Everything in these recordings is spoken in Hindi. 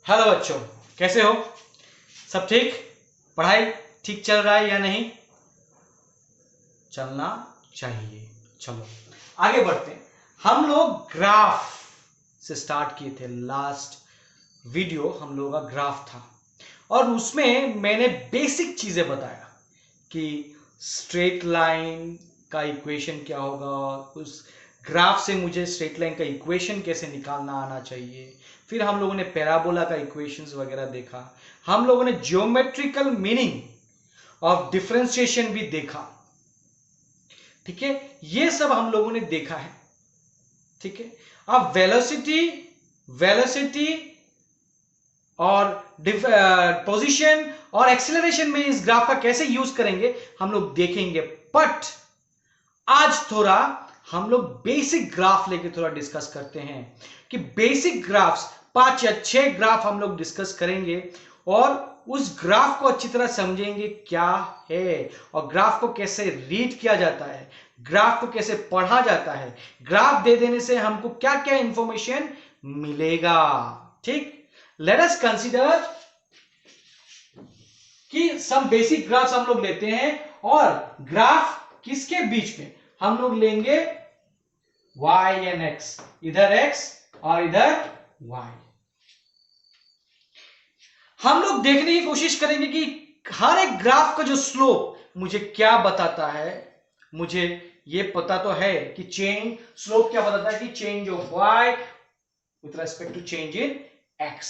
हेलो बच्चों, कैसे हो? सब ठीक? पढ़ाई ठीक चल रहा है या नहीं? चलना चाहिए। चलो आगे बढ़ते हैं। हम लोग ग्राफ से स्टार्ट किए थे। लास्ट वीडियो हम लोगों का ग्राफ था और उसमें मैंने बेसिक चीजें बताया कि स्ट्रेट लाइन का इक्वेशन क्या होगा, उस ग्राफ से मुझे स्ट्रेट लाइन का इक्वेशन कैसे निकालना आना चाहिए। फिर हम लोगों ने पैराबोला का इक्वेशंस वगैरह देखा। हम लोगों ने ज्योमेट्रिकल मीनिंग ऑफ डिफरेंशिएशन भी देखा। ठीक है, ये सब हम लोगों ने देखा है। ठीक है, अब वेलोसिटी वेलोसिटी और पोजीशन और एक्सेलरेशन में इस ग्राफ का कैसे यूज करेंगे हम लोग देखेंगे। बट आज थोड़ा हम लोग बेसिक ग्राफ लेके थोड़ा डिस्कस करते हैं कि बेसिक ग्राफ्स 5 या 6 ग्राफ हम लोग डिस्कस करेंगे और उस ग्राफ को अच्छी तरह समझेंगे क्या है और ग्राफ को कैसे रीड किया जाता है, ग्राफ को कैसे पढ़ा जाता है, ग्राफ दे देने से हमको क्या क्या इंफॉर्मेशन मिलेगा। ठीक, लेट अस कंसीडर कि सम बेसिक ग्राफ्स हम लोग लेते हैं और ग्राफ किसके बीच में हम लोग लेंगे y एंड x, इधर x और इधर y। हम लोग देखने की कोशिश करेंगे कि हर एक ग्राफ का जो स्लोप मुझे क्या बताता है। मुझे ये पता तो है कि चेंज स्लोप क्या बताता है कि change of y with respect to change in x,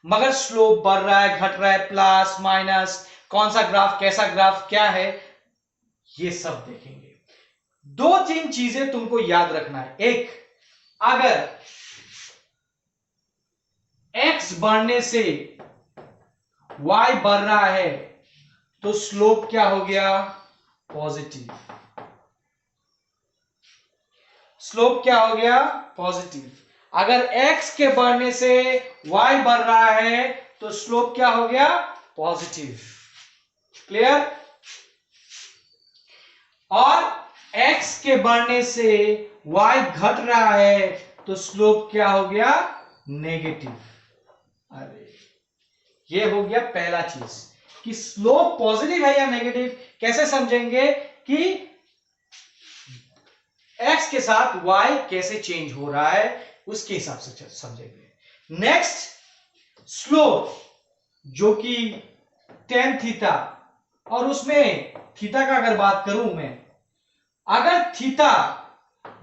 मगर स्लोप बढ़ रहा है, घट रहा है, प्लस माइनस, कौन सा ग्राफ, कैसा ग्राफ, क्या है, ये सब देखेंगे। 2-3 चीजें तुमको याद रखना है। एक, अगर x बढ़ने से y बढ़ रहा है तो स्लोप क्या हो गया? पॉजिटिव। स्लोप क्या हो गया? पॉजिटिव। अगर x के बढ़ने से y बढ़ रहा है तो स्लोप क्या हो गया? पॉजिटिव। क्लियर? और x के बढ़ने से y घट रहा है तो स्लोप क्या हो गया? नेगेटिव। अरे ये हो गया पहला चीज कि स्लोप पॉजिटिव है या नेगेटिव कैसे समझेंगे कि x के साथ y कैसे चेंज हो रहा है उसके हिसाब से समझेंगे। नेक्स्ट, स्लोप जो कि tan थीटा, और उसमें थीटा का अगर बात करूं मैं, अगर थीटा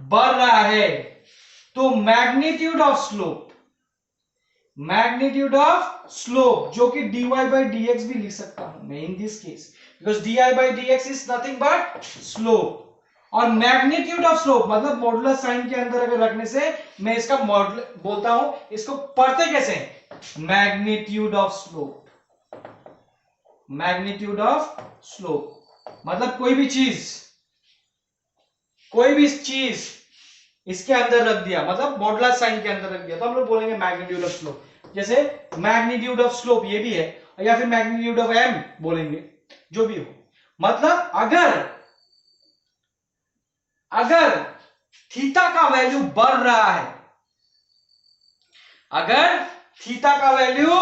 बढ़ रहा है तो मैग्नीट्यूड ऑफ स्लोप जो कि dy by dx भी लिख सकता हूं मैं in this case, because dy by dx is nothing but slope. और मैग्नीट्यूड ऑफ स्लोप मतलब मॉडुलस साइन के अंदर अगर रखने से मैं इसका मॉडल बोलता हूं, इसको पढ़ते कैसे? मैग्नीट्यूड ऑफ स्लोप मतलब कोई भी चीज इसके अंदर रख दिया, मतलब मॉडुलस साइन के अंदर रख दिया, तो हम लोग बोलेंगे मैग्नीट्यूड ऑफ स्लोप। जैसे मैग्नीट्यूड ऑफ स्लोप ये भी है, या फिर मैग्नीट्यूड ऑफ एम बोलेंगे, जो भी हो। मतलब अगर थीटा का वैल्यू बढ़ रहा है, अगर थीटा का वैल्यू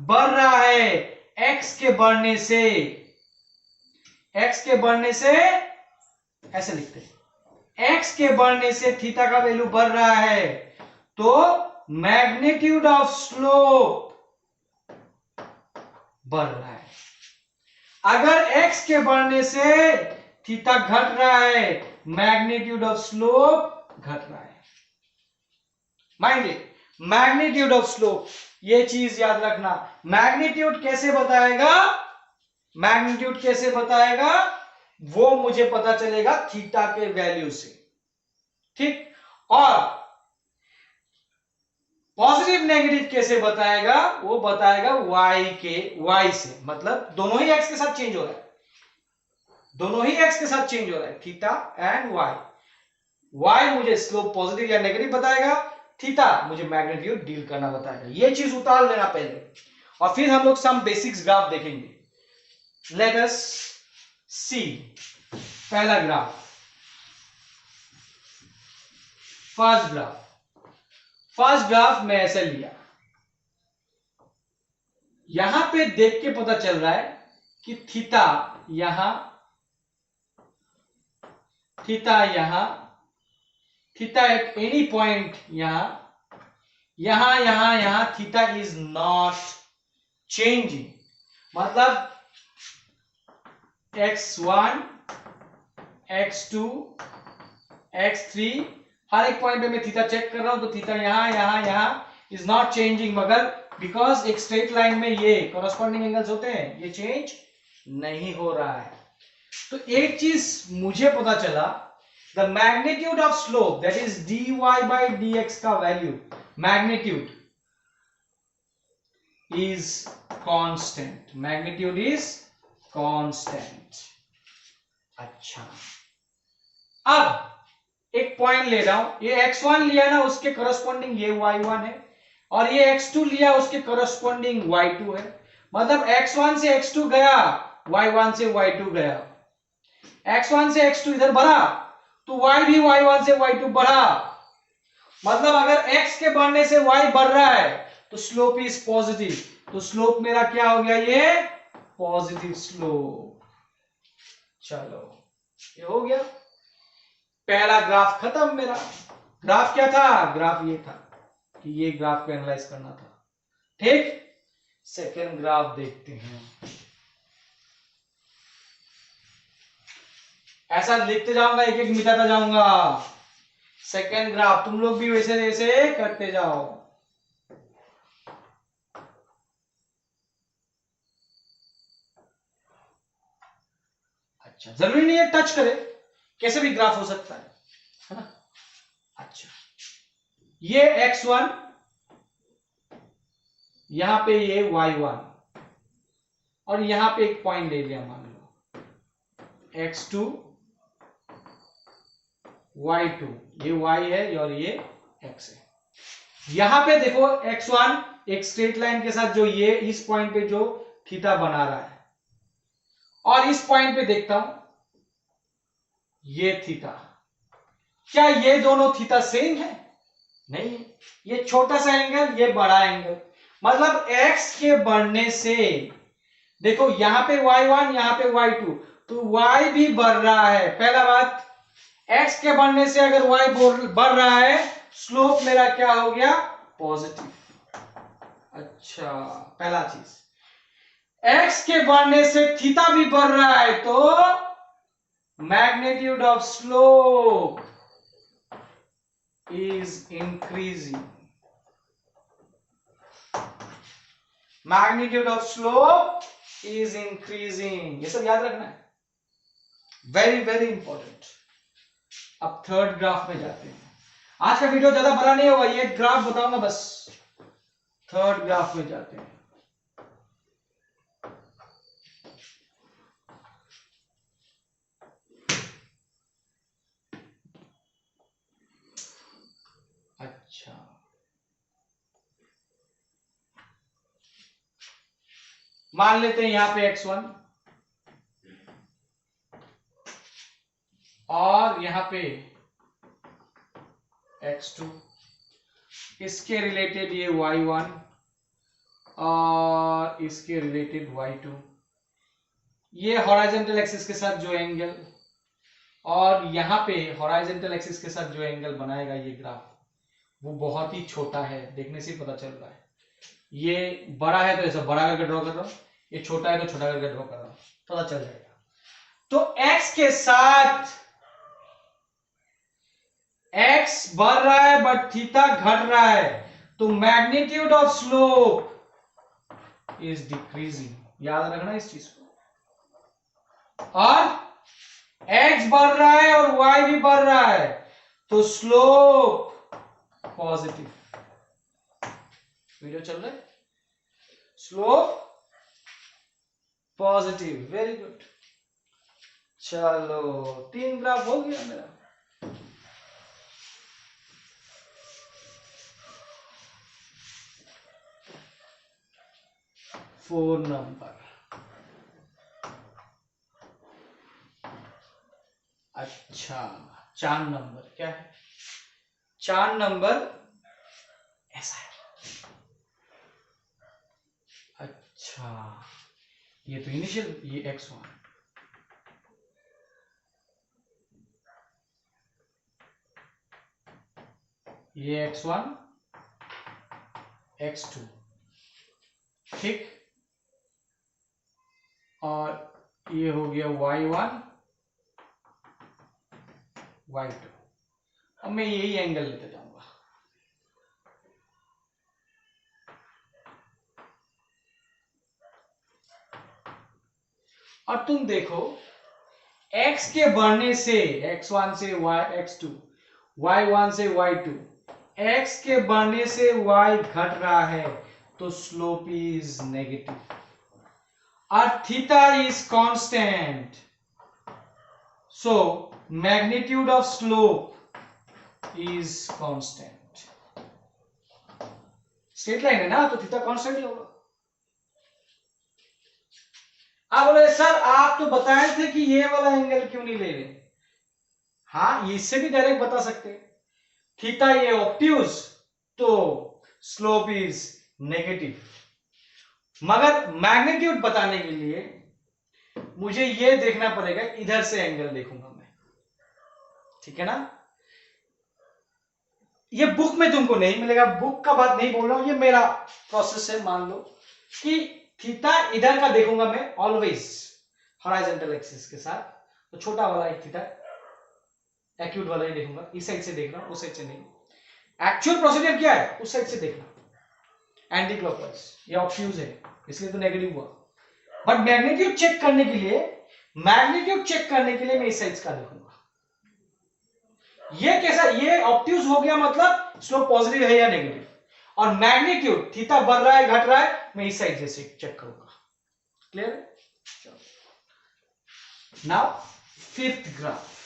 बढ़ रहा है एक्स के बढ़ने से ऐसे लिखते हैं, एक्स के बढ़ने से थीटा का वैल्यू बढ़ रहा है तो मैग्नीट्यूड ऑफ स्लोप बढ़ रहा है। अगर एक्स के बढ़ने से थीटा घट रहा है, मैग्नीट्यूड ऑफ स्लोप घट रहा है। Mind it, magnitude of slope, ये चीज याद रखना। मैग्नीट्यूड कैसे बताएगा वो मुझे पता चलेगा थीटा के वैल्यू से। ठीक, और पॉजिटिव नेगेटिव कैसे बताएगा? वो बताएगा y से, मतलब दोनों ही x के साथ चेंज हो रहा है, थीटा एंड y मुझे स्लोप पॉजिटिव या नेगेटिव बताएगा, थीटा मुझे मैग्नीट्यूड डील करना बताएगा। ये चीज उतार लेना पहले, और फिर हम लोग सम बेसिक्स ग्राफ देखेंगे। लेट अस सी पहला ग्राफ, फर्स्ट ग्राफ मैं ऐसे लिया, यहां पे देख के पता चल रहा है कि थीटा यहां, थीटा यहां, थीटा एट एनी पॉइंट यहां, यहां थीटा इज नॉट चेंजिंग। मतलब x1, x2, x3 हर एक पॉइंट पे मैं थीटा चेक कर रहा हूं, तो थीटा यहां इज नॉट चेंजिंग, मगर बिकॉज एक स्ट्रेट लाइन में ये कॉरस्पॉन्डिंग एंगल्स होते हैं, ये चेंज नहीं हो रहा है। तो एक चीज मुझे पता चला, the magnitude of slope that is dy by dx का value, magnitude is constant, magnitude is constant. अच्छा, अब एक पॉइंट ले रहा हूं, ये x1 लिया ना, उसके करस्पॉन्डिंग ये y1 है, और ये x2 लिया, उसके करस्पॉन्डिंग y2 है। मतलब x1 से x2 गया, y1 से y2 गया, x1 से x2 इधर बढ़ा, तो y भी y1 से y2 बढ़ा। मतलब अगर x के बढ़ने से y बढ़ रहा है तो स्लोप इज पॉजिटिव, तो स्लोप मेरा क्या हो गया, ये पॉजिटिव स्लोप। चलो, ये हो गया, पहला ग्राफ खत्म मेरा। ग्राफ क्या था, ग्राफ ये था कि ये ग्राफ को एनालाइज करना था। ठीक, सेकेंड ग्राफ देखते हैं। ऐसा लिखते जाऊंगा, एक एक मिटाता जाऊंगा। सेकेंड ग्राफ तुम लोग भी वैसे वैसे करते जाओ। अच्छा, जरूरी नहीं है टच करे, कैसे भी ग्राफ हो सकता है ना। अच्छा, ये x1, यहां पे ये y1, और यहां पे एक पॉइंट ले लिया, मान लो x2, y2, ये y है और ये x है। यहां पे देखो x1 एक स्ट्रेट लाइन के साथ जो ये इस पॉइंट पे जो थीटा बना रहा है, और इस पॉइंट पे देखता हूं ये थीटा, क्या ये दोनों थीटा सेम है? नहीं, ये छोटा सा एंगल, ये बड़ा एंगल। मतलब x के बढ़ने से देखो, यहां पे y1, यहां पे y2, तो y भी बढ़ रहा है। पहला बात, x के बढ़ने से अगर y बढ़ रहा है, स्लोप मेरा क्या हो गया, पॉजिटिव। अच्छा, पहला चीज, x के बढ़ने से थीटा भी बढ़ रहा है, तो magnitude of slope is increasing, magnitude of slope is increasing. ये सब याद रखना है, वेरी वेरी इंपॉर्टेंट। अब थर्ड ग्राफ में जाते हैं। आज का वीडियो ज्यादा बड़ा नहीं होगा, ये ग्राफ बताऊंगा बस। थर्ड ग्राफ में जाते हैं। अच्छा, मान लेते हैं यहां पे x1 और यहां पे x2, इसके रिलेटेड ये y1 और इसके रिलेटेड y2, ये हॉरिजॉन्टल एक्सिस के साथ जो एंगल, और यहां पे हॉरिजॉन्टल एक्सिस के साथ जो एंगल बनाएगा ये ग्राफ, वो बहुत ही छोटा है, देखने से पता चल रहा है। ये बड़ा है तो ऐसा बड़ा करके ड्रॉ कर रहा हूं, ये छोटा है तो छोटा करके ड्रॉ कर रहा हूं, पता चल जाएगा। तो x के साथ x बढ़ रहा है बट थीटा घट रहा है, तो magnitude of slope is decreasing. याद रखना इस चीज को। और x बढ़ रहा है और y भी बढ़ रहा है, तो स्लोप पॉजिटिव। वीडियो चल रहा है, स्लोप पॉजिटिव, वेरी गुड। चलो, 3 ग्राफ हो गया मेरा। फोर नंबर, अच्छा 4 नंबर क्या है, 4 नंबर ऐसा है। अच्छा, ये तो इनिशियल, ये x1, ये x1 x2, ठीक, और ये हो गया y1 y2। अब मैं यही एंगल लेते जाऊंगा। और तुम देखो x के बढ़ने से x1 से x2, y1 से y2, x के बढ़ने से y घट रहा है तो स्लोप इज नेगेटिव और theta is constant, so magnitude of slope is constant. Straight line है ना, तो थीटा कांस्टेंट ही होगा। आप बोले सर आप तो बताए थे कि ये वाला एंगल क्यों नहीं ले रहे? हाँ, इससे भी डायरेक्ट बता सकते, थीटा ये ऑब्ट्यूज तो स्लोप इज नेगेटिव, मगर मैग्नीट्यूड बताने के लिए मुझे ये देखना पड़ेगा, इधर से एंगल देखूंगा मैं, ठीक है ना। ये बुक में तुमको नहीं मिलेगा, बुक का बात नहीं बोल रहा हूं, ये मेरा प्रोसेस है। मान लो कि थीटा इधर का देखूंगा मैं ऑलवेज हॉरिजॉन्टल एक्सिस के साथ, तो छोटा वाला एक थीटा एक्यूट वाला ही देखूंगा, इस साइड से देख रहा हूं, उस साइड से नहीं। एक्चुअल प्रोसीजर क्या है, उस साइड से देखना, एंटी क्लॉकवाइज, ये ऑब्ट्यूज है इसलिए तो नेगेटिव हुआ। बट मैग्नीट्यूड चेक करने के लिए मैं इस साइड का देखूंगा। ये कैसा, ये ऑब्ट्यूज हो गया मतलब स्लोप पॉजिटिव है या नेगेटिव, और मैग्नीट्यूड थीटा बढ़ रहा है घट रहा है मैं इस साइड से चेक करूंगा। क्लियर है? नाउ फिफ्थ ग्राफ,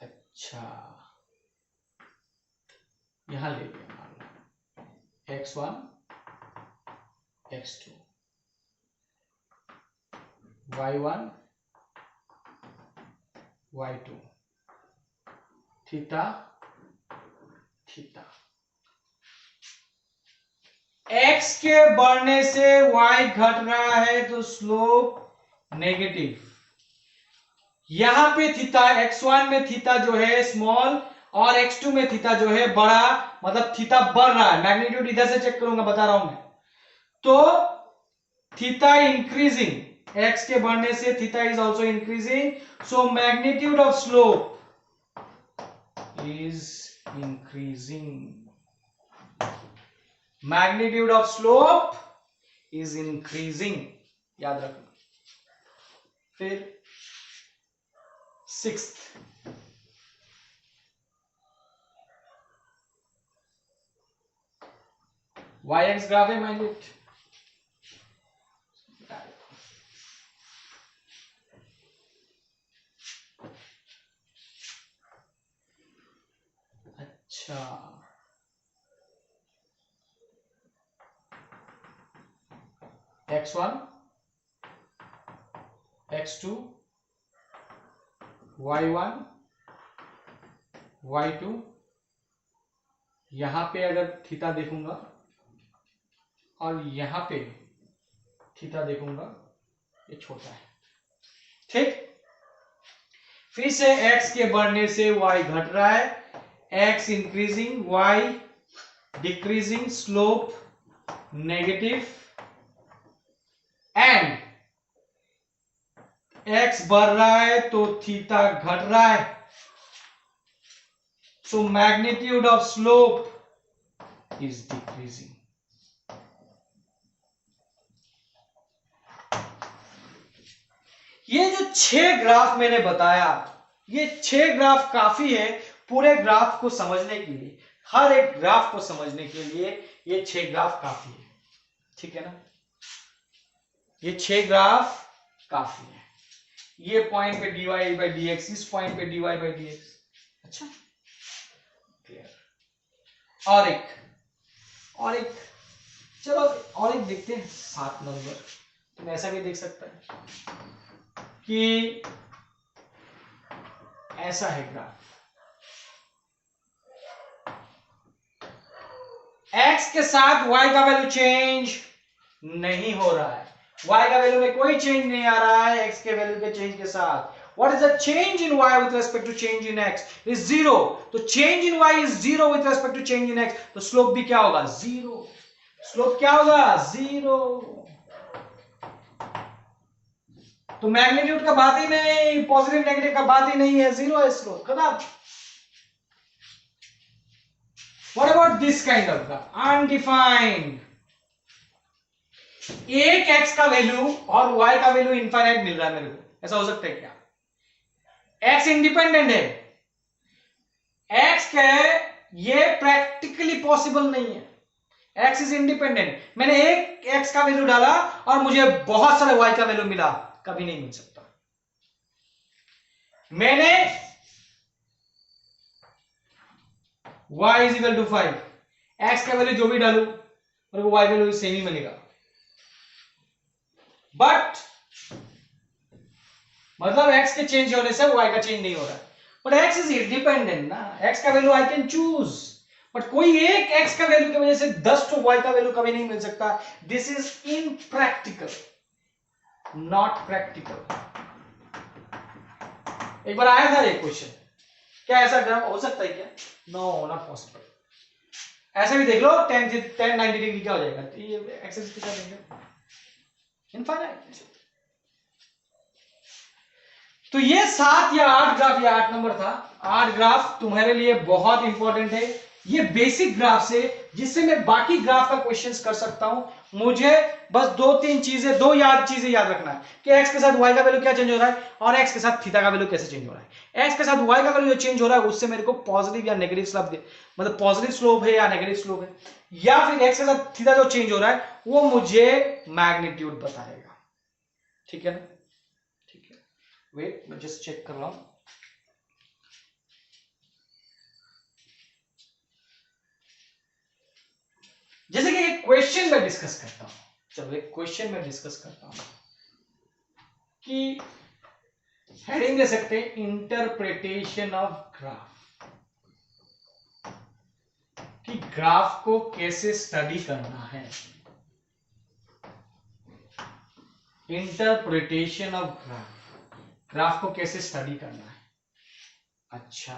अच्छा यहां ले लिया, मान लो x1 x2 y1 y2 theta theta. x के बढ़ने से y घट रहा है तो स्लोप नेगेटिव। यहां पे थीटा x1 में थीटा जो है स्मॉल और x2 में थीटा जो है बड़ा, मतलब थीटा बढ़ रहा है। मैग्नीट्यूड इधर से चेक करूंगा, बता रहा हूं मैं। तो थीटा इंक्रीजिंग, x के बढ़ने से theta is also increasing, so magnitude of slope is increasing. Magnitude of slope is increasing, याद रखना। फिर सिक्स्थ, y एक्स ग्राफ है माइंड इट। अच्छा, x1 x2 y1 y2, यहां पे अगर थीटा देखूंगा और यहां पे थीटा देखूंगा, ये छोटा है, ठीक। फिर से x के बढ़ने से y घट रहा है, x increasing y decreasing, slope negative, and x बढ़ रहा है तो थीटा घट रहा है, so magnitude of slope is decreasing. ये जो 6 ग्राफ मैंने बताया, ये 6 ग्राफ काफी है पूरे ग्राफ को समझने के लिए। हर एक ग्राफ को समझने के लिए ये 6 ग्राफ काफी है, ठीक है ना। ये 6 ग्राफ काफी है। ये पॉइंट पे dy बाई dx, इस पॉइंट पे dy बाई dx। अच्छा, क्लियर। और एक चलो और एक देखते हैं, 7 नंबर। तुम ऐसा भी देख सकता है कि ऐसा है ग्राफ। x के साथ y का वैल्यू चेंज नहीं हो रहा है, y का वैल्यू में कोई चेंज नहीं आ रहा है x के वैल्यू के चेंज के साथ। What is the change in y with respect to change in x? Is zero. तो change in y is zero with respect to change in x. तो स्लोप भी क्या होगा? जीरो। स्लोप क्या होगा? जीरो। तो मैग्नीट्यूड का बात ही नहीं, पॉजिटिव नेगेटिव का बात ही नहीं है, जीरो है स्लोप, खत्म। What about this kind of graph? Undefined. एक x का वैल्यू और y का वैल्यू इनफाइनाइट मिल रहा है मेरे को, ऐसा हो सकता है क्या? x इंडिपेंडेंट है, x का ये प्रैक्टिकली पॉसिबल नहीं है। x is independent. मैंने एक x का वैल्यू डाला और मुझे बहुत सारे y का वैल्यू मिला, कभी नहीं मिल सकता। मैंने y is equal to 5, x का वैल्यू जो भी डालू और वो y वैल्यू सेम ही मिलेगा। बट मतलब x के चेंज होने से y का चेंज नहीं हो रहा है। बट x इज इंडिपेंडेंट ना, x का value I can choose, but कोई एक x का वैल्यू की वजह से 10 तो y का वैल्यू कभी नहीं मिल सकता। This is impractical, not practical. एक बार आया था ये क्वेश्चन, क्या ऐसा ग्राफ हो सकता है क्या? No, not possible. ऐसे भी देख लो, 10 90 डिग्री क्या हो जाएगा? तो ये एक्सेस कितना देंगे? इनफाइनाइट। तो ये 7 या 8 ग्राफ, या 8 नंबर था, 8 ग्राफ तुम्हारे लिए बहुत इंपॉर्टेंट है। ये बेसिक ग्राफ से जिससे मैं बाकी ग्राफ का क्वेश्चंस कर सकता हूं। मुझे बस दो चीजें याद रखना है कि x के साथ y का वैल्यू क्या चेंज हो रहा है और x के साथ थीटा का वैल्यू कैसे चेंज हो रहा है। x के साथ y का वैल्यू जो चेंज हो रहा है उससे मेरे को पॉजिटिव या नेगेटिव स्लोप, मतलब पॉजिटिव स्लोप है या नेगेटिव स्लोप है, या फिर x के साथ थीटा जो चेंज हो रहा है वो मुझे मैग्नीट्यूड बताएगा। ठीक है ना? ठीक है, वेट मैं जस्ट चेक कर रहा हूं। जैसे कि एक क्वेश्चन में डिस्कस करता हूं, चलो एक क्वेश्चन में डिस्कस करता हूं कि हेडिंग दे सकते हैं इंटरप्रिटेशन ऑफ ग्राफ, कि ग्राफ को कैसे स्टडी करना है। इंटरप्रिटेशन ऑफ ग्राफ, ग्राफ को कैसे स्टडी करना है। अच्छा,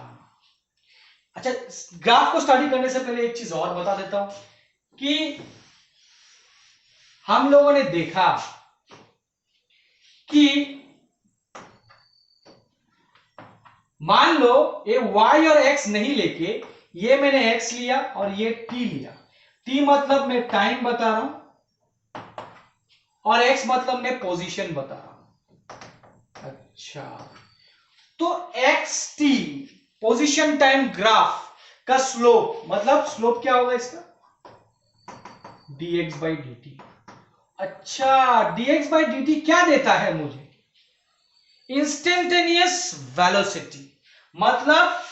ग्राफ को स्टडी करने से पहले एक चीज और बता देता हूं कि हम लोगों ने देखा कि मान लो ये y और x नहीं लेके ये मैंने x लिया और ये t लिया। t मतलब मैं टाइम बता रहा हूं और x मतलब मैं पोजीशन बता रहा हूं। अच्छा, तो xt पोजीशन टाइम ग्राफ का स्लोप, मतलब स्लोप क्या होगा इसका? dx by dt। अच्छा, dx by dt क्या देता है मुझे? इंस्टेंटेनियस वेलोसिटी, मतलब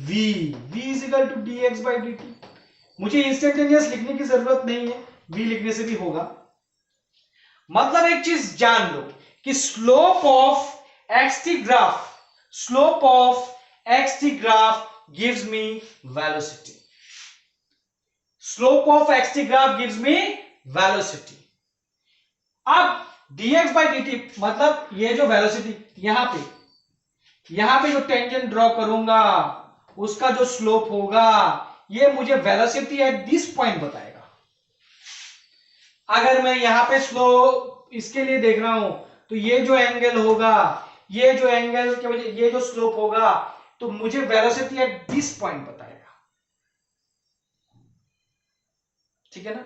v is equal to dx by dt। मुझे इंस्टेंटेनियस लिखने की जरूरत नहीं है, v लिखने से भी होगा। मतलब एक चीज जान लो कि slope of xt graph gives me velocity. Slope of xt graph gives me velocity. अब dx by dt मतलब ये जो वेलोसिटी यहां पे जो टेंजेंट ड्रॉ करूंगा उसका जो स्लोप होगा ये मुझे वेलोसिटी एट दिस पॉइंट बताएगा। अगर मैं यहां पे स्लोप इसके लिए देख रहा हूं तो ये जो एंगल होगा, ये जो एंगल के वजह ये जो स्लोप होगा, तो मुझे वेलोसिटी एट दिस पॉइंट बताएगा। ठीक है ना?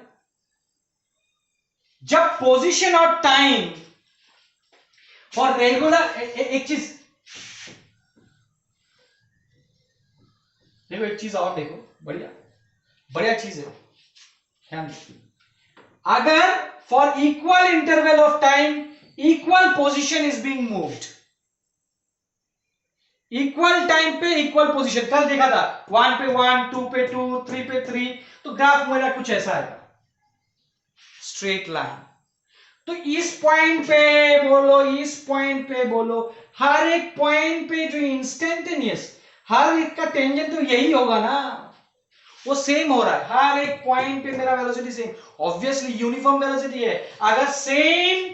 जब पोजीशन और टाइम फॉर रेगुलर, एक चीज देखो, एक चीज और देखो, बढ़िया चीज है, ध्यान दो। अगर for equal interval of time equal position is being moved, equal time पे इक्वल पोजीशन, कल देखा था 1 पे 1, 2 पे 2, 3 पे 3, तो ग्राफ मेरा कुछ ऐसा आएगा, स्ट्रेट लाइन। तो इस पॉइंट पे बोलो हर एक पॉइंट पे जो इंस्टेंटेनियस, हर एक का टेंजेंट तो यही होगा ना, वो सेम हो रहा है हर एक पॉइंट पे, मेरा velocity same, obviously uniform velocity है। अगर सेम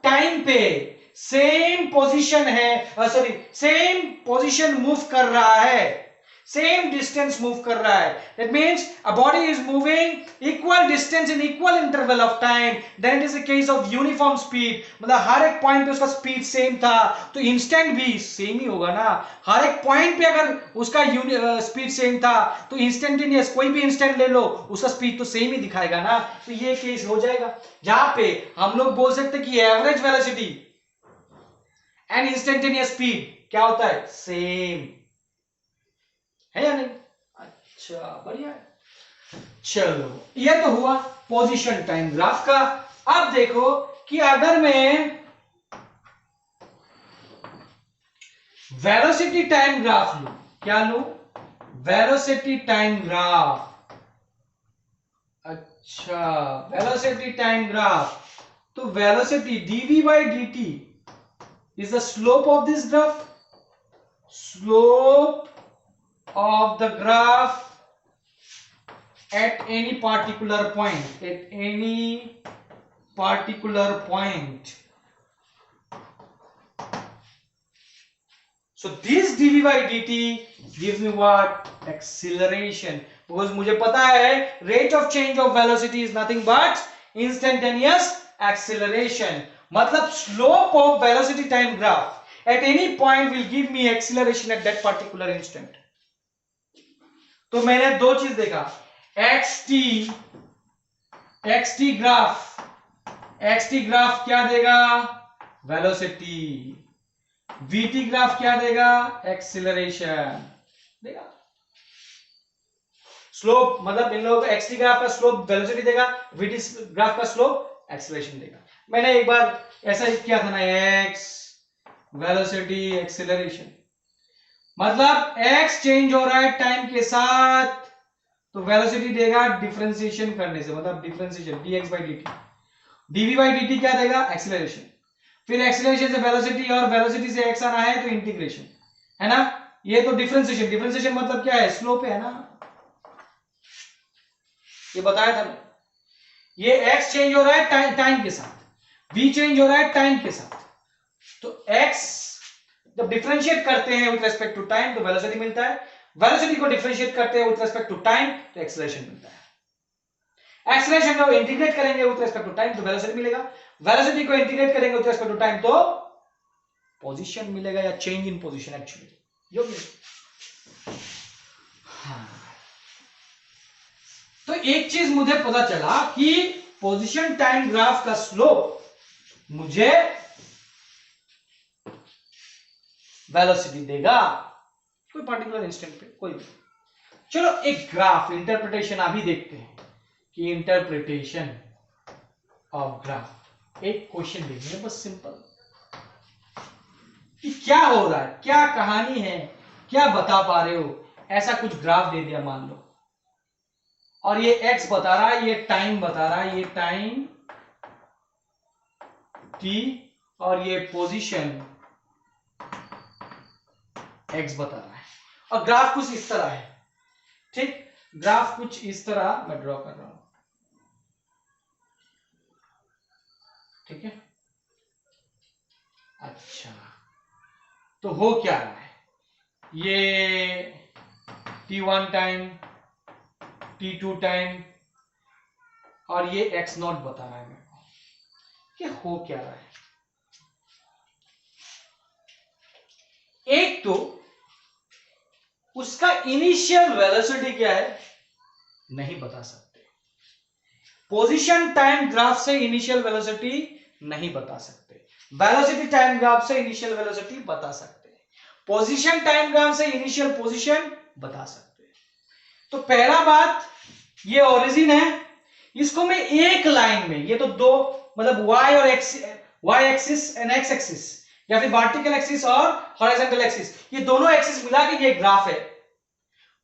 टाइम पे सेम पोजीशन है, सॉरी सेम पोजीशन मूव कर रहा है, सेम डिस्टेंस मूव कर रहा है, that means a body is moving equal distance in equal interval of time, then it is a case of uniform speed. मतलब हर एक पॉइंट पे उसका स्पीड सेम था, तो इंस्टेंट भी सेम ही होगा ना। हर एक पॉइंट पे अगर उसका स्पीड सेम था, तो इंस्टेंटेनियस कोई भी इंस्टेंट ले लो, उसका स्पीड तो सेम ही दिखाएगा ना। तो ये केस हो जाएगा जहां पे हम लोग बोल सकते कि average velocity and instantaneous speed क्या होता है, सेम है या नहीं। अच्छा बढ़िया है। चलो ये तो हुआ पोजीशन टाइम ग्राफ का। अब देखो कि अगर मैं वेलोसिटी टाइम ग्राफ लू, क्या लू, वेलोसिटी टाइम ग्राफ। अच्छा वेलोसिटी टाइम ग्राफ, तो velocity dv by dt is the slope of this graph, slope of the graph at any particular point, at any particular point. So this dv by dt gives me what, acceleration, because मुझे पता है rate of change of velocity is nothing but instantaneous acceleration। मतलब slope of velocity time graph at any point will give me acceleration at that particular instant। तो मैंने दो चीज देखा, xt ग्राफ क्या देगा, वेलोसिटी, vt ग्राफ क्या देगा, एक्सीलरेशन देगा। स्लोप मतलब इन लोगों को xt ग्राफ का स्लोप वेलोसिटी देगा, vt ग्राफ का स्लोप एक्सीलरेशन देगा। मैंने एक बार ऐसा ही किया था ना, x वेलोसिटी एक्सीलरेशन, मतलब x चेंज हो रहा है टाइम के साथ, तो वेलोसिटी देगा डिफरेंशिएशन करने से, मतलब differentiation dx by dt, dv by dt क्या देगा, एक्सीलरेशन, फिर एक्सीलरेशन से वेलोसिटी और वेलोसिटी से x आना है तो इंटीग्रेशन, है ना। ये तो डिफरेंशिएशन, डिफरेंशिएशन मतलब क्या है, स्लोप है ना, ये बताया था। ये x चेंज हो रहा है टाइम के साथ, v चेंज हो रहा है टाइम के साथ, तो x जब डिफरेंशिएट करते हैं विद रेस्पेक्ट टू टाइम तो वेलोसिटी मिलता है, वेलोसिटी को डिफरेंशिएट करते हैं विद रेस्पेक्ट टू टाइम तो एक्सीलरेशन मिलता है। एक्सीलरेशन को इंटीग्रेट करेंगे विद रेस्पेक्ट टू टाइम तो वेलोसिटी मिलेगा, वेलोसिटी को इंटीग्रेट करेंगे विद रेस्पेक्ट टू टाइम तो पोजीशन मिलेगा, या चेंज इन पोजीशन एक्चुअली जो भी। हाँ। तो एक चीज मुझे पता चला कि पोजीशन टाइम ग्राफ का स्लोप मुझे वेलोसिटी देगा कोई पार्टिकुलर इंस्टेंट पे, कोई भी। चलो एक ग्राफ इंटरप्रिटेशन अभी देखते हैं कि इंटरप्रिटेशन ऑफ ग्राफ, एक क्वेश्चन देखिए बस सिंपल, कि क्या हो रहा है, क्या कहानी है, क्या बता पा रहे हो। ऐसा कुछ ग्राफ दे दिया मान लो, और ये x बता रहा है, ये टाइम बता रहा है, ये टाइम t, और ये पोजीशन x बता रहा है, और ग्राफ कुछ इस तरह है, ठीक। ग्राफ कुछ इस तरह मैं ड्रॉ कर रहा हूं, ठीक है। अच्छा तो हो क्या रहा है, ये t1 टाइम, t2 टाइम, और ये x नॉट बता रहा है मेरे को कि हो क्या रहा है। एक तो उसका इनिशियल वेलोसिटी क्या है नहीं बता सकते, पोजीशन टाइम ग्राफ से इनिशियल वेलोसिटी नहीं बता सकते, वेलोसिटी टाइम ग्राफ से इनिशियल वेलोसिटी बता सकते हैं, पोजीशन टाइम ग्राफ से इनिशियल पोजीशन बता सकते हैं। तो पहला बात, ये ओरिजिन है, इसको मैं एक लाइन में, ये तो दो मतलब y और x, y axis and x axis, या फिर वर्टिकल एक्सिस और हॉरिजॉन्टल एक्सिस, ये दोनों एक्सिस मिला के ये ग्राफ है।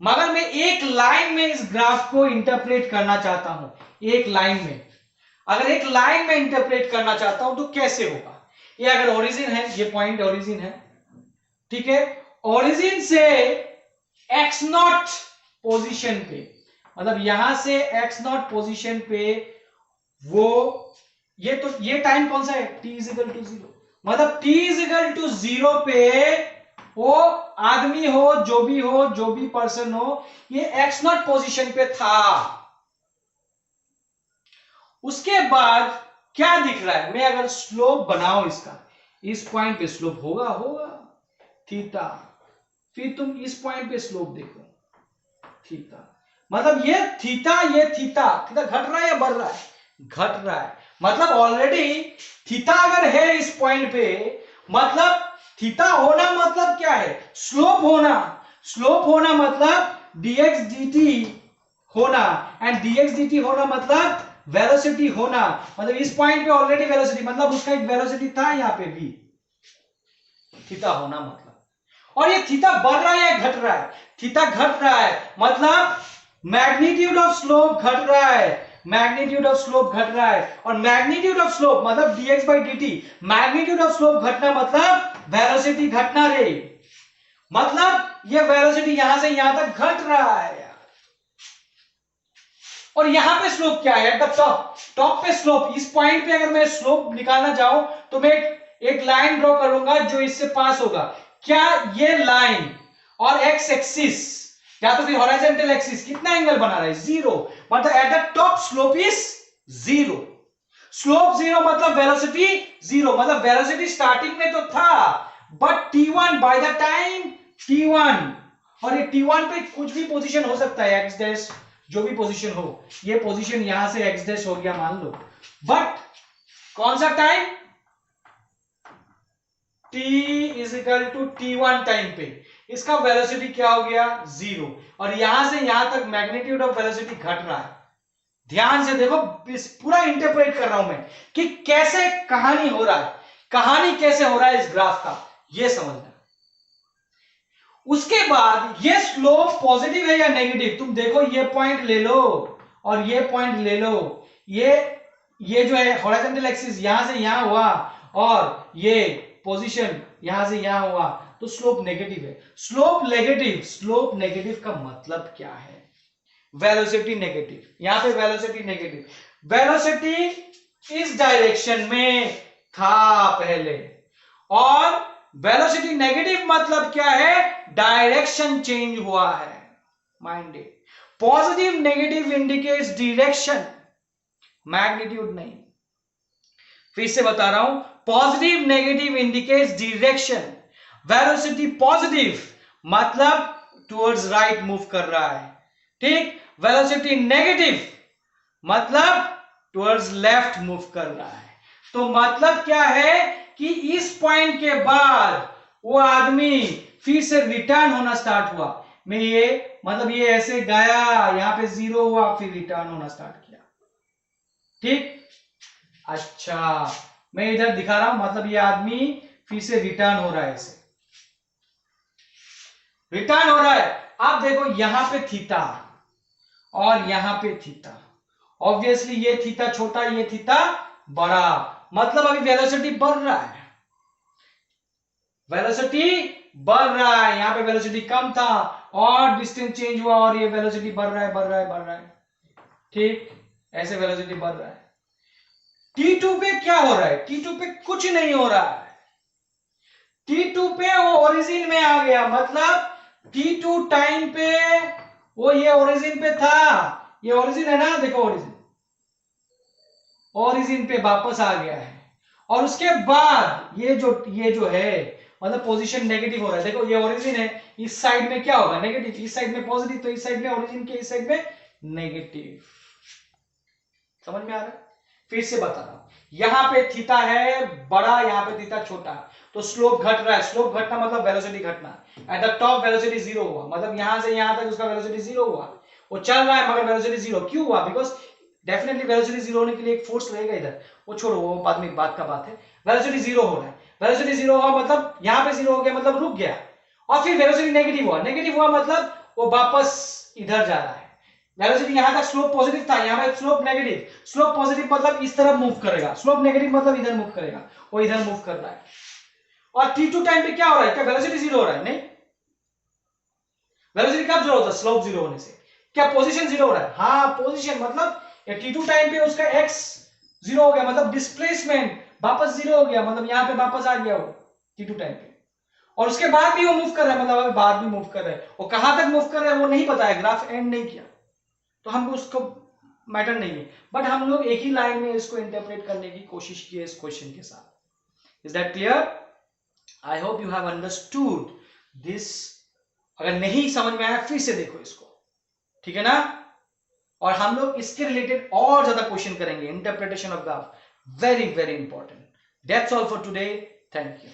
मगर मैं एक लाइन में इस ग्राफ को इंटरप्रेट करना चाहता हूं, एक लाइन में, अगर एक लाइन में इंटरप्रेट करना चाहता हूं तो कैसे होगा। ये अगर ओरिजिन है, ये पॉइंट ओरिजिन है, ठीक है, ओरिजिन से एक्स नॉट पोजिशन पे, मतलब यहां से एक्स नॉट पोजिशन पे वो ये टाइम कौन सा है, t इज इक्वल टू 0, मतलब t इज इक्वल टू 0 पे वो आदमी हो, जो भी पर्सन हो, ये एक्स नॉट पोजिशन पे था। उसके बाद क्या दिख रहा है, मैं अगर स्लोप बनाऊं इसका, इस पॉइंट पे स्लोप होगा थीटा, फिर तुम इस पॉइंट पे स्लोप देखो थीटा, मतलब ये थीटा घट रहा है या बढ़ रहा है, घट रहा है, मतलब ऑलरेडी थीटा अगर है इस पॉइंट पे, मतलब थीटा होना मतलब क्या है, स्लोप होना मतलब dx dt होना, एंड dx dt होना मतलब वेलोसिटी होना, मतलब इस पॉइंट पे ऑलरेडी वेलोसिटी, मतलब उसका एक वेलोसिटी था यहाँ पे भी, थीटा होना मतलब, और ये थीटा बढ़ रहा है या घट रहा है, थीटा घट रहा है, मतलब मैग्नीट्यूड ऑफ स्लोप घट रहा है, मैग्नीट्यूड ऑफ स्लोप घट रहा है, और मैग्नीट्यूड ऑफ स्लोप मतलब dx by dt, magnitude of slope घटना मतलब वेलोसिटी घटना रे, मतलब ये वेलोसिटी यहां से यहां तक घट रहा है, और यहां पे स्लोप क्या है, टॉप पे स्लोप, इस पॉइंट पे अगर मैं स्लोप निकालना चाहूं तो मैं एक लाइन ड्रॉ करूंगा जो इससे पास होगा, क्या ये लाइन और एक्स एक्सिस या तो फिर हॉरिजॉन्टल एक्सिस कितना एंगल बना रहा है, 0, मतलब at the top slope is 0, slope 0 मतलब वेलोसिटी 0, मतलब वेलोसिटी स्टार्टिंग में तो था, but t1 by the time t1, और ये t1 पे कुछ भी पोजीशन हो सकता है, x डैश जो भी पोजीशन हो, ये पोजीशन यहां से x डैश हो गया मान लो, बट कौन सा time, t is equal to t1 time पे इसका वेलोसिटी क्या हो गया, 0, और यहां से यहां तक मैग्नीट्यूड ऑफ वेलोसिटी घट रहा है। ध्यान से देखो, पूरा इंटरप्रेट कर रहा हूं मैं कि कैसे कहानी हो रहा है, कहानी कैसे हो रहा है इस ग्राफ का, यह समझना। उसके बाद ये स्लोप पॉजिटिव है या नेगेटिव, तुम देखो ये पॉइंट ले लो और ये पॉइंट ले लो, ये जो है हॉरिजॉन्टल एक्सिस यहां से यहां हुआ और ये पोजीशन यहां से यहां हुआ, तो स्लोप नेगेटिव है। स्लोप नेगेटिव का मतलब क्या है, वेलोसिटी नेगेटिव, यहां पे वेलोसिटी नेगेटिव, वेलोसिटी इस डायरेक्शन में था पहले, और वेलोसिटी नेगेटिव मतलब क्या है, डायरेक्शन चेंज हुआ है, mind it. Positive negative indicates direction, magnitude नहीं। फिर से बता रहा हूं, positive negative indicates direction, velocity positive मतलब टुवर्ड्स राइट मूव कर रहा है, ठीक, वेलोसिटी नेगेटिव मतलब टुवर्ड्स लेफ्ट मूव कर रहा है। तो मतलब क्या है कि इस पॉइंट के बाद वो आदमी फिर से रिटर्न होना स्टार्ट हुआ, मैं ये मतलब ये ऐसे गया, यहां पे 0 हुआ, फिर रिटर्न होना स्टार्ट किया, ठीक। अच्छा, मैं इधर दिखा रहा हूं, मतलब ये आदमी फिर से रिटर्न हो रहा है, ऐसे रिटर्न हो रहा है। आप देखो यहां पे थीटा और यहां पे थीटा, ऑब्वियसली ये थीटा छोटा, ये थीटा बड़ा, मतलब अभी वेलोसिटी बढ़ रहा है, वेलोसिटी बढ़ रहा है, यहां पे वेलोसिटी कम था और डिस्टेंस चेंज हुआ और ये वेलोसिटी बढ़ रहा है, ठीक, ऐसे वेलोसिटी बढ़ रहा है। T2 पे क्या हो रहा है, T2 पे कुछ नहीं हो रहा है, T2 पे वो ओरिजिन में आ गया, मतलब T2 टाइम पे वो ये ओरिजिन पे था, ये ओरिजिन है ना, देखो ओरिजिन पे वापस आ गया है, और उसके बाद ये जो है मतलब पोजीशन नेगेटिव हो रहा है, देखो ये ओरिजिन है, इस साइड में क्या होगा, नेगेटिव, इस साइड में पॉजिटिव, तो इस साइड में ओरिजिन के इस साइड में नेगेटिव, समझ में आ रहा है। फिर से बता रहा हूं, यहां पे थीटा है बड़ा, यहां पे थीटा छोटा, तो स्लोप घट रहा है, स्लोप घटना मतलब वेलोसिटी घटना, एट द टॉप वेलोसिटी 0 हुआ, मतलब यहां से यहां तक उसका वेलोसिटी 0 हुआ, वो चल रहा है मगर वेलोसिटी 0 क्यों हुआ, बिकॉज डेफिनेटली वेलोसिटी 0 होने के लिए एक फोर्स लगेगा इधर, वो छोड़ो, वो बाद में बात का बात है। वेलोसिटी 0 हो रहा है, वेलोसिटी 0 हुआ मतलब यहां पे 0 हो गया, मतलब रुक गया, और फिर वेलोसिटी नेगेटिव हुआ मतलब वो वापस इधर जा रहा है, वेलोसिटी यहां तक स्लोप पॉजिटिव था, यहां पे स्लोप नेगेटिव, स्लोप पॉजिटिव मतलब इस तरफ मूव करेगा, स्लोप नेगेटिव मतलब इधर मूव करेगा, वो इधर मूव कर रहा है, और t2 टाइम पे क्या हो रहा है, क्या वेलोसिटी जीरो हो रहा है? नहीं, वेलोसिटी कब जीरो होता है? स्लोप जीरो होने से। क्या पोजीशन जीरो हो रहा है? हाँ, पोजीशन मतलब t2 टाइम पे उसका x जीरो हो गया, मतलब डिस्प्लेसमेंट वापस जीरो हो गया, मतलब यहां पे वापस आ गया वो t2 टाइम पे। और उसके बाद भी वो मूव कर रहा है, मतलब अभी बाद भी मूव कर रहा है, वो कहां तक मूव कर रहा है वो नहीं पता है, ग्राफ एंड नहीं किया, तो हमको उसको मैटर नहीं है, बट हम लोग एक ही लाइन में इसको इंटरप्रेट करने की कोशिश की है इस क्वेश्चन के साथ। Is that clear? I hope you have understood this. अगर नहीं समझ में आया फिर से देखो इसको, ठीक है ना? और हम लोग इसके रिलेटेड और ज्यादा क्वेश्चन करेंगे, interpretation of graph, very very important. That's all for today, thank you.